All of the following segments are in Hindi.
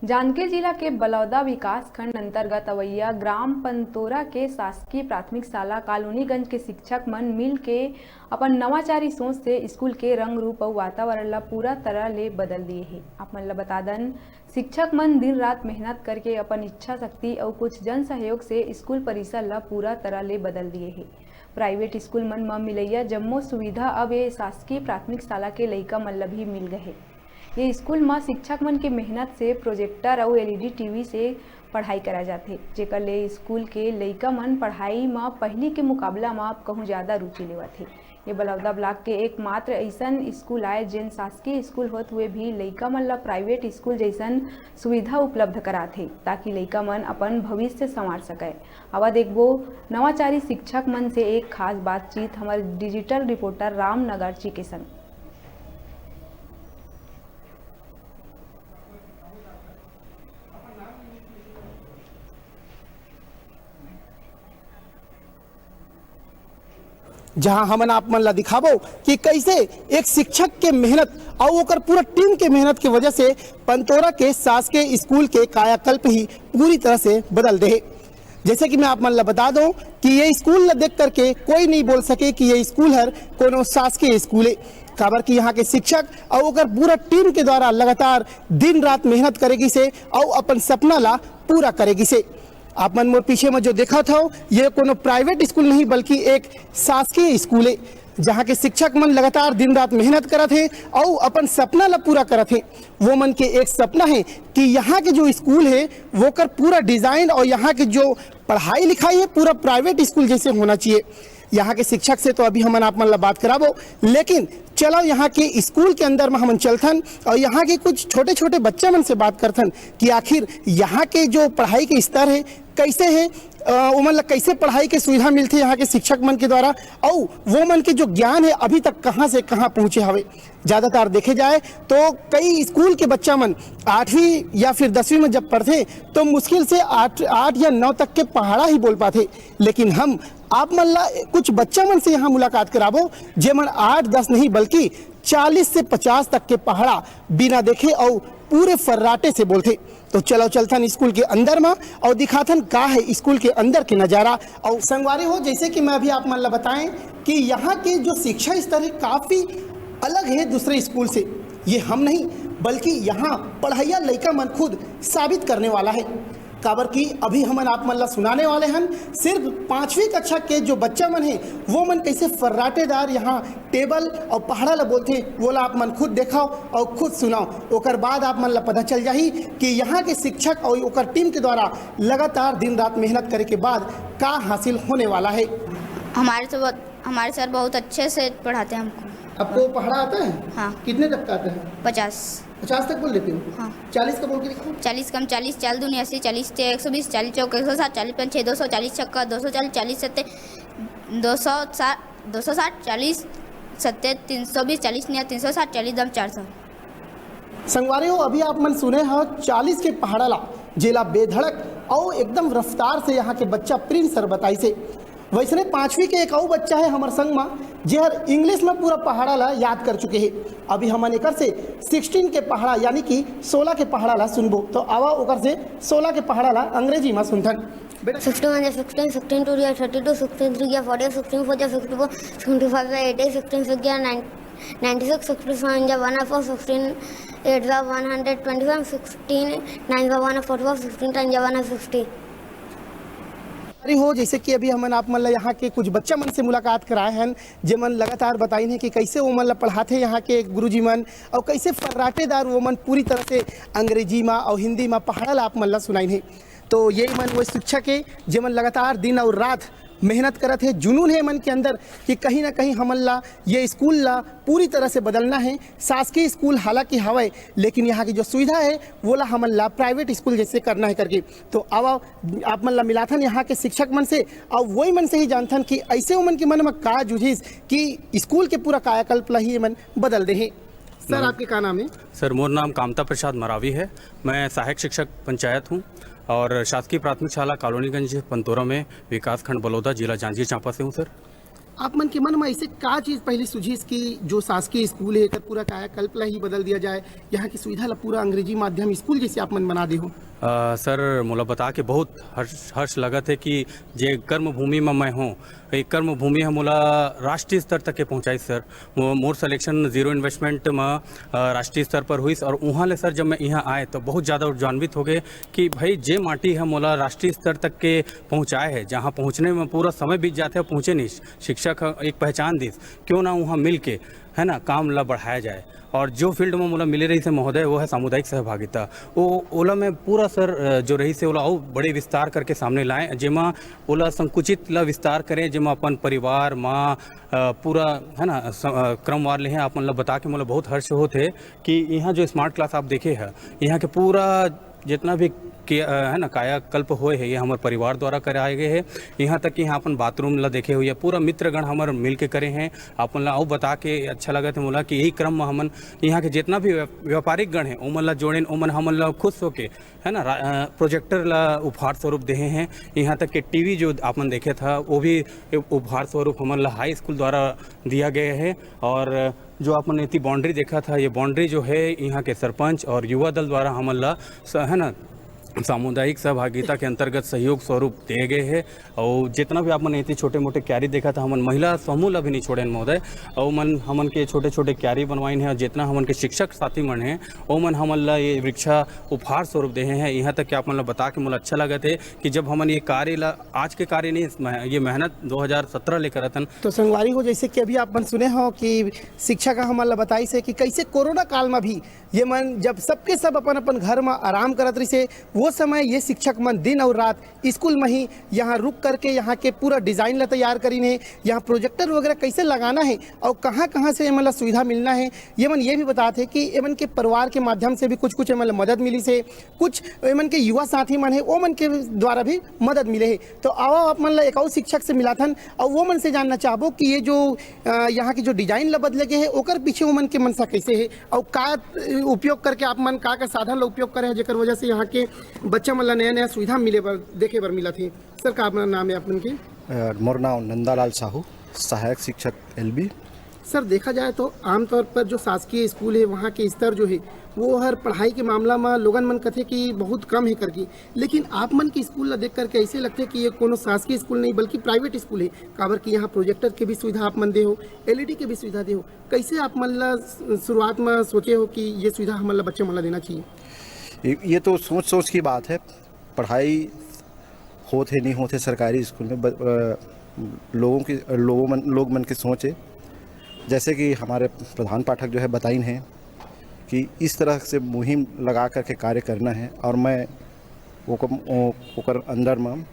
जांजगीर जिला के बलौदा विकास खंड अंतर्गत अवैया ग्राम पंतोरा के शासकीय प्राथमिक शाला कॉलोनीगंज के शिक्षक मन मिल के अपन नवाचारी सोच से स्कूल के रंग रूप और वातावरण ला पूरा तरह ले बदल दिए है। आप मन ला बता दन शिक्षक मन दिन रात मेहनत करके अपन इच्छा शक्ति और कुछ जन सहयोग से स्कूल परिसर ला पूरा तरह ले बदल दिए है। प्राइवेट स्कूल मन में मिलैया जम्मो सुविधा अब ये शासकीय प्राथमिक शाला के लइका मन ला भी मिल गए। ये स्कूल में शिक्षक मन के मेहनत से प्रोजेक्टर और एलईडी टीवी से पढ़ाई करा जाते, जेकर ले स्कूल के लइका मन पढ़ाई में पहली के मुकाबला में कहूँ ज़्यादा रुचि लेवत है। ये बलौदा ब्लॉक के एकमात्र ऐसन स्कूल आए जिन शासकीय स्कूल होते हुए भी लइका मन ला प्राइवेट स्कूल जैसन सुविधा उपलब्ध कराते, ताकि लइका मन अपन भविष्य संवार सके। अब देखबो नवाचारी शिक्षक मन से एक खास बातचीत हमारे डिजिटल रिपोर्टर रामनगर जी के संग। जहां हमन आप मन ला दिखाबो कि कैसे एक शिक्षक के मेहनत और ओकर पूरा टीम के मेहनत की वजह से पंतोरा के शासकीय स्कूल के कायाकल्प ही पूरी तरह से बदल दे। जैसे कि मैं आप मन ला बता दूं कि ये स्कूल ला देख करके कोई नहीं बोल सके कि ये स्कूल है कोनो शासकीय स्कूल है। काबर कि यहाँ के शिक्षक और ओकर पूरा टीम के द्वारा लगातार दिन रात मेहनत करेगी से और अपन सपना ला पूरा करेगी से। आप मन मोर पीछे में जो देखा था ये कोनो प्राइवेट स्कूल नहीं बल्कि एक शासकीय स्कूल है, जहाँ के शिक्षक मन लगातार दिन रात मेहनत करत है और अपन सपना ला पूरा करत है। वो मन के एक सपना है कि यहाँ के जो स्कूल है वो कर पूरा डिज़ाइन और यहाँ के जो पढ़ाई लिखाई है पूरा प्राइवेट स्कूल जैसे होना चाहिए। यहाँ के शिक्षक से तो अभी हम आप मन ला बात कराबो, लेकिन चलो यहाँ के स्कूल के अंदर में हम चलथन और यहाँ के कुछ छोटे छोटे बच्चे मन से बात करथन कि आखिर यहाँ के जो पढ़ाई के स्तर है कैसे है, उमन ला कैसे पढ़ाई के सुविधा मिलती है यहाँ के शिक्षक मन के द्वारा, और वो मन के जो ज्ञान है अभी तक कहाँ से कहाँ पहुँचे हवे। ज़्यादातर देखे जाए तो कई स्कूल के बच्चा मन 8वीं या फिर 10वीं में जब पढ़ते तो मुश्किल से 8 या 9 तक के पहाड़ा ही बोल पाते, लेकिन हम आप मन ला कुछ बच्चा मन से यहाँ मुलाकात कराबो जे मन 8-10 नहीं बल्कि 40 से 50 तक के पहाड़ा बिना देखे और पूरे फर्राटे से बोलते। तो चलो चलथन स्कूल के अंदर में और दिखाथन का है स्कूल के अंदर के नज़ारा। और संगवारी हो जैसे कि मैं अभी आप मन ला बताएं कि यहाँ के जो शिक्षा स्तर है काफ़ी अलग है दूसरे स्कूल से। ये हम नहीं बल्कि यहाँ पढ़ाइया लइका मन खुद साबित करने वाला है। काबर की अभी हमन आप मन ला सुनाने वाले हैं सिर्फ 5वीं कक्षा के जो बच्चा मन है वो मन कैसे फर्राटेदार यहाँ टेबल और पहाड़ा ला बोलते वो ला आप मन खुद देखाओ और खुद सुनाओ। ओकर बाद आप मन ला पता चल जाही कि यहाँ के शिक्षक और ओकर टीम के द्वारा लगातार दिन रात मेहनत करे के बाद का हासिल होने वाला है। हमारे सर बहुत अच्छे से पढ़ाते हैं हमको। आपको पढ़ा आता है? हाँ। कितने तक का आता है? 50 तक बोल लेते हो? हाँ। 40 का बोल के दिखाओ। 40 कम 40 4 दूनी 80 40 120 40 चौक 160 40 5 6 200 40 छक्का 240 40 7 260 40 7 320 40 9 360 40 दम 400। संगवारी हो अभी आप मन सुने हो 40 के पहाड़ा ला जेला बेधड़क और एकदम रफ्तार से यहाँ के बच्चा प्रिंस सर बताई से। वैसने 5वीं के एक और बच्चा है हमार संग में जे हर इंग्लिश में पूरा पहाड़ा ला याद कर चुके हैं। अभी हमन एकर से 16 के पहाड़ा यानी कि 16 के पहाड़ा ला सुनबो। तो आवा ओकर से 16 के पहाड़ा ला अंग्रेजी में सुनथन। 16 16 16 2 32 16 3 40 16 4 54 65 80 16 6 96 67 1 4 16 8 125 16 9 1 44 16 10 1 50। हो जैसे कि अभी हमन आप मन ला यहाँ के कुछ बच्चा मन से मुलाकात कराए हैं जे मन लगातार बताई हैं कि कैसे वो मन ला पढ़ाते यहाँ के गुरुजी मन और कैसे फर्राटेदार वो मन पूरी तरह से अंग्रेजी में और हिंदी में पहाड़ा ला आप मन ला सुनाई हैं। तो यही मन वो शिक्षक है जे मन लगातार दिन और रात मेहनत करत है, जुनून है मन के अंदर कि कहीं ना कहीं हमन ला ये स्कूल ला पूरी तरह से बदलना है। शासकीय स्कूल हालांकि हवा लेकिन यहाँ की जो सुविधा है वो ला हमन ला प्राइवेट स्कूल जैसे करना है करके। तो अब आप मन ला मिलाथन यहाँ के शिक्षक मन से और वही मन से ही जानथन कि ऐसे वो मन के मन में का जुझिस कि स्कूल के पूरा कायाकल्प ला ही मन बदल दे। सर आपके का नाम है? सर मोर नाम कामता प्रसाद मरावी है। मैं सहायक शिक्षक पंचायत हूँ और शासकीय प्राथमिक शाला कॉलोनीगंज पंतोरा में विकास खंड बलौदा जिला जांजगीर चांपा से हूँ। सर आप मन के मन में ऐसे का चीज़ पहले सुझीस कि जो शासकीय स्कूल है एकर पूरा कायाकल्प ला ही बदल दिया जाए, यहाँ की सुविधा ला पूरा अंग्रेजी माध्यम स्कूल जैसे आप मन बना दे हो। सर मोला बता के बहुत हर्ष लगत है कि जे कर्म भूमि में मैं हूँ, ये कर्म भूमि है मोला राष्ट्रीय स्तर तक के पहुँचाई सर। मोर सिलेक्शन जीरो इन्वेस्टमेंट में राष्ट्रीय स्तर पर हुई और वहाँ ले सर जब मैं यहाँ आए तो बहुत ज़्यादा ऊर्जान्वित हो गए कि भाई जे माटी है मोला राष्ट्रीय स्तर तक के पहुँचाए है, जहाँ पहुँचने में पूरा समय बीत जाते हैं, पहुँचे नहीं। शिक्षक एक पहचान दी, क्यों ना वहाँ मिल के है ना काम ला बढ़ाया जाए। और जो फील्ड में मोला मिले रही से महोदय वो है सामुदायिक सहभागिता। वो ओला में पूरा सर जो रही से ओला और बड़े विस्तार करके सामने लाएं, जेमा ओला संकुचित ला विस्तार करें, जेमा अपन परिवार माँ पूरा है ना क्रमवार ले हैं। आप मतलब बता के मोला बहुत हर्ष होते कि यहाँ जो स्मार्ट क्लास आप देखे हैं, यहाँ के पूरा जितना भी है ना कायाकल्प हुए है ये हमारे परिवार द्वारा कराए गए हैं। यहाँ तक कि यहाँ अपन बाथरूम ला देखे हुए पूरा मित्रगण हमारे मिल के करे हैं। अपन ला और बता के अच्छा लगा थे मोला कि यही क्रम में हमन यहाँ के जितना भी व्यापारिक गण हैं ओमन ला जोड़ें, ओमन हमन ला खुश होके है ना प्रोजेक्टर ला उपहार स्वरूप दे हैं। यहाँ तक कि टीवी जो आपन देखे था वो भी उपहार स्वरूप हमन ला हाई स्कूल द्वारा दिया गया है। और जो आपन इतनी बाउंड्री देखा था, ये बाउंड्री जो है यहाँ के सरपंच और युवा दल द्वारा हमन ला है ना सामुदायिक सहभागिता के अंतर्गत सहयोग स्वरूप दिए गए हैं। और जितना भी आप मन इतनी छोटे मोटे क्यारी देखा था, हमन महिला समूह ला भी नहीं छोड़े महोदय, और मन हमन के छोटे छोटे क्यारी बनवाइन है। और जितना हमन के शिक्षक साथी मन हैं वो मन हमन ला ये वृक्षा उपहार स्वरूप दे हैं। यहाँ तक कि आप मन ला बता के मुझे अच्छा लगा थे कि जब हमन ये कार्य ला आज के कार्य नहीं, ये मेहनत 2017 लेकर अतन। तो संगवारी हो जैसे कि अभी आप मन सुने हो कि शिक्षा का हमारा बताई से कि कैसे कोरोना काल में भी ये मन जब सबके सब अपन अपन घर में आराम करत रही से, वो समय ये शिक्षक मन दिन और रात स्कूल में ही यहाँ रुक करके यहाँ के पूरा डिज़ाइन ला तैयार करीन है, यहाँ प्रोजेक्टर वगैरह कैसे लगाना है और कहाँ कहाँ से मतलब सुविधा मिलना है। ये मन ये भी बताते हैं कि एमन के परिवार के माध्यम से भी कुछ कुछ मतलब मदद मिली से, कुछ एमन के युवा साथी मन है वो मन के द्वारा भी मदद मिले है। तो आओ आप मन ला एक और शिक्षक से मिला था और वो मन से जानना चाहबो कि ये जो यहाँ की जो डिजाइन ला बदले गए है ओकर पीछे वो मन के मनसा कैसे है और का उपयोग करके आप मन का साधन ला उपयोग करे हैं जेकर वजह से यहाँ के बच्चा मन ला नया नया सुविधा मिले बर देखे बर मिला थी। सर का अपना नाम है अपन के? मोर नाम नंदालाल साहू, सहायक शिक्षक एलबी। सर देखा जाए तो आमतौर पर जो शासकीय स्कूल है वहाँ के स्तर जो है वो हर पढ़ाई के मामला में लोगन मन कथे कि बहुत कम है करके, लेकिन आप मन की स्कूल ला देख करके ऐसे लगते कि ये कोनो शासकीय स्कूल नहीं बल्कि प्राइवेट स्कूल है। काबर कि यहाँ प्रोजेक्टर के भी सुविधा आप मन दे हो, LED के भी सुविधा दे हो। कैसे आप मन ला शुरुआत में सोचे हो कि ये सुविधा हम ला बच्चे मन ला देना चाहिए? ये तो सोच की बात है। पढ़ाई होते नहीं होते सरकारी स्कूल में लोग मन की सोच है। जैसे कि हमारे प्रधान पाठक जो है बताइन हैं कि इस तरह से मुहिम लगा करके कार्य करना है, और मैं ओकर अंदर में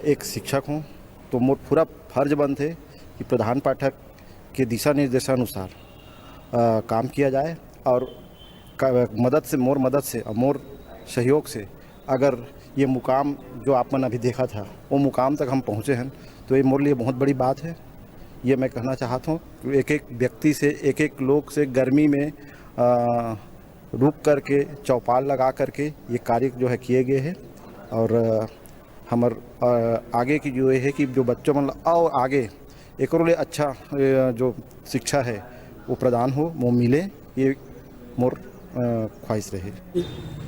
एक शिक्षक हूँ, तो मोर पूरा फर्ज बनत है कि प्रधान पाठक के दिशा निर्देशानुसार काम किया जाए। और मोर मदद से और मोर सहयोग से अगर ये मुकाम जो आप मन अभी देखा था वो मुकाम तक हम पहुँचे हैं तो ये मोर लिए बहुत बड़ी बात है। ये मैं कहना चाहता हूँ एक एक व्यक्ति से, एक एक लोग से गर्मी में रुक करके चौपाल लगा करके ये कार्य जो है किए गए हैं। और हमार आगे की जो है कि जो बच्चों मन और आगे एक और अच्छा जो शिक्षा है वो प्रदान हो, वो मिले, ये मोर ख्वाहिश रहे।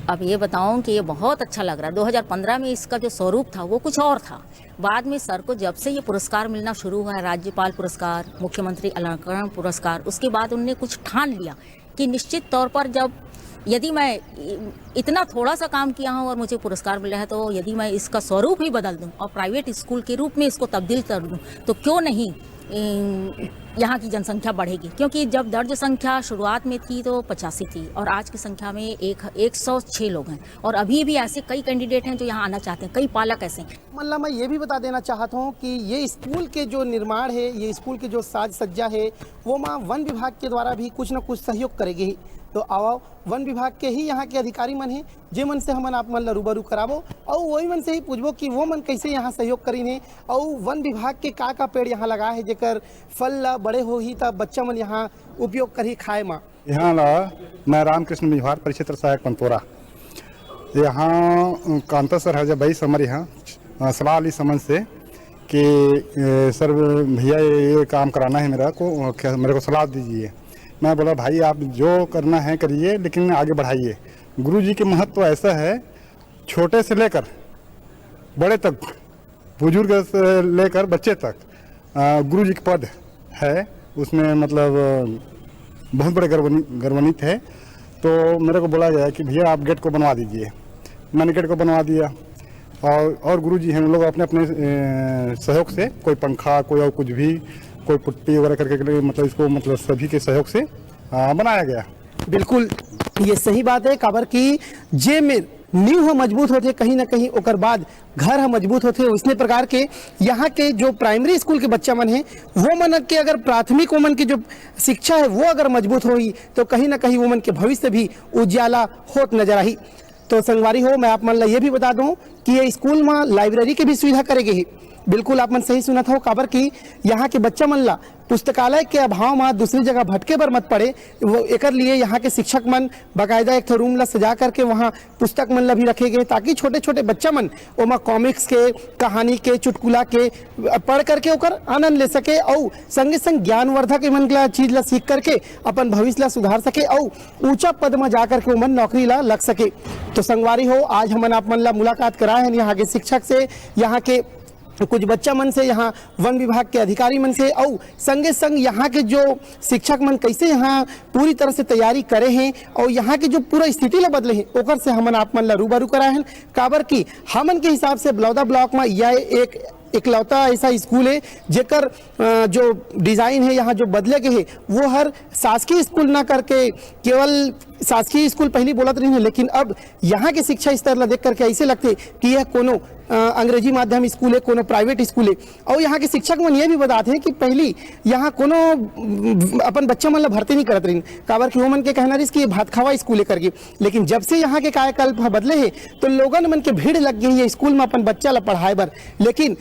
अब ये बताऊं कि ये बहुत अच्छा लग रहा है। 2015 में इसका जो स्वरूप था वो कुछ और था। बाद में सर को जब से ये पुरस्कार मिलना शुरू हुआ है, राज्यपाल पुरस्कार, मुख्यमंत्री अलंकरण पुरस्कार, उसके बाद उनने कुछ ठान लिया कि निश्चित तौर पर जब यदि मैं इतना थोड़ा सा काम किया हूँ और मुझे पुरस्कार मिला है, तो यदि मैं इसका स्वरूप ही बदल दूँ और प्राइवेट स्कूल के रूप में इसको तब्दील कर दूँ तो क्यों नहीं यहाँ की जनसंख्या बढ़ेगी। क्योंकि जब दर्ज संख्या शुरुआत में थी तो 85 थी और आज की संख्या में 106 लोग हैं, और अभी भी ऐसे कई कैंडिडेट हैं जो यहाँ आना चाहते हैं, कई पालक ऐसे हैं। मतलब मैं ये भी बता देना चाहता हूँ कि ये स्कूल के जो निर्माण है, ये स्कूल के जो साज सज्जा है वो माँ वन विभाग के द्वारा भी कुछ न कुछ सहयोग करेगी ही। तो आओ वन विभाग के ही यहाँ के अधिकारी मन हैं जे मन से हमन आप मन ला रूबरू कराबो और वही मन से ही पूछबो कि वो मन कैसे यहाँ सहयोग करीन है और वन विभाग के का पेड़ यहाँ लगा है जेकर फल ला बड़े हो ही तब बच्चा मन यहाँ उपयोग करी खाए माँ। यहाँ ला मैं रामकृष्ण बिहार परिक्षेत्र सहायक पंतोरा, यहाँ कांता सर है जब भाई समर यहाँ सवाल इस समझ से कि सर भैया ये काम कराना है मेरे को सलाह दीजिए। मैं बोला भाई आप जो करना है करिए, लेकिन आगे बढ़ाइए। गुरुजी के महत्व ऐसा है, छोटे से लेकर बड़े तक, बुजुर्ग से लेकर बच्चे तक गुरुजी के पद है, उसमें मतलब बहुत बड़े गर्वान्वित है। तो मेरे को बोला गया कि भैया आप गेट को बनवा दीजिए। मैंने गेट को बनवा दिया और गुरुजी हैं, उन लोग अपने अपने सहयोग से, कोई पंखा, कोई और कुछ भी, कोई पुट्टी वगैरह करके मतलब इसको मतलब सभी के सहयोग से बनाया गया। बिल्कुल ये सही बात है काबर की जे में नींव मजबूत होते कहीं ना कहीं ओकर बाद घर हम मजबूत होते। इसने प्रकार के यहाँ के जो प्राइमरी स्कूल के बच्चा मन है वो मन के अगर प्राथमिक वमन की जो शिक्षा है वो अगर मजबूत होगी तो कहीं ना कहीं वमन के भविष्य भी उज्याला होत नजर आई। तो संगवारी हो, मैं आप मन ला ये भी बता दूं कि ये स्कूल में लाइब्रेरी की भी सुविधा करेगी ही। बिल्कुल आप मन सही सुना था काबर की यहाँ के बच्चा मन ला पुस्तकालय के अभाव में दूसरी जगह भटके पर मत पड़े। वो एकर लिए यहाँ के शिक्षक मन बाकायदा एक रूम ला सजा करके वहाँ पुस्तक मन ला भी रखे गए, ताकि छोटे छोटे बच्चा मन ओमा कॉमिक्स के, कहानी के, चुटकुला के पढ़ करके ओकर आनंद ले सके और संगे संग ज्ञानवर्धक मन ला चीज ला सीख करके अपन भविष्य ला सुधार सके और ऊंचा पद में जा करके ओमन नौकरी ला लग सके। तो संगवारी हो, आज हमन आप मन ला मुलाकात कराए हैं यहाँ के शिक्षक से, यहाँ के कुछ बच्चा मन से, यहाँ वन विभाग के अधिकारी मन से और संगे संग यहाँ के जो शिक्षक मन कैसे यहाँ पूरी तरह से तैयारी करे हैं और यहाँ की जो पूरा स्थिति ला बदले हैं ओकर से हमन आप मन ला रूबरू कराए हैं। काबर की हमन के हिसाब से बलौदा ब्लॉक में यह एक इकलौता ऐसा स्कूल है जेकर जो डिज़ाइन है यहाँ जो बदले के है वो हर शासकीय स्कूल ना करके केवल शासकीय स्कूल पहले बोलत रही है, लेकिन अब यहाँ के शिक्षा स्तर ला देख करके ऐसे लगते कि यह कोनो अंग्रेजी माध्यम स्कूल है, कोनो प्राइवेट स्कूल है। और यहाँ के शिक्षक मन ये भी बताते हैं कि पहली यहाँ कोनो अपन बच्चा मन ला भर्ती नहीं करत रही, काबर की वो मन के कहना रही कि ये भात खावा स्कूल है करके। लेकिन जब से यहाँ के कायाकल्प बदले है तो लोगन मन के भीड़ लग गई है स्कूल में अपन बच्चा ला पढ़ाए बर। लेकिन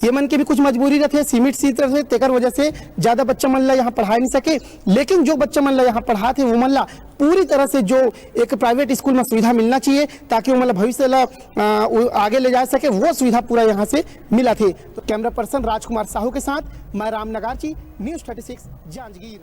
ये मन के भी कुछ मजबूरी रहते, सीमित सी तरह से तेकर वजह से ज्यादा बच्चा मन ला यहाँ पढ़ा नहीं सके। लेकिन जो बच्चा मन ला यहाँ पढ़ाते वो मन ला पूरी तरह से जो एक प्राइवेट स्कूल में सुविधा मिलना चाहिए ताकि वो मतलब भविष्य ला आगे ले जा सके, वो सुविधा पूरा यहाँ से मिला थे। तो कैमरा पर्सन राजकुमार साहू के साथ मैं राम नगारची, न्यूज़ 36 जांजगीर।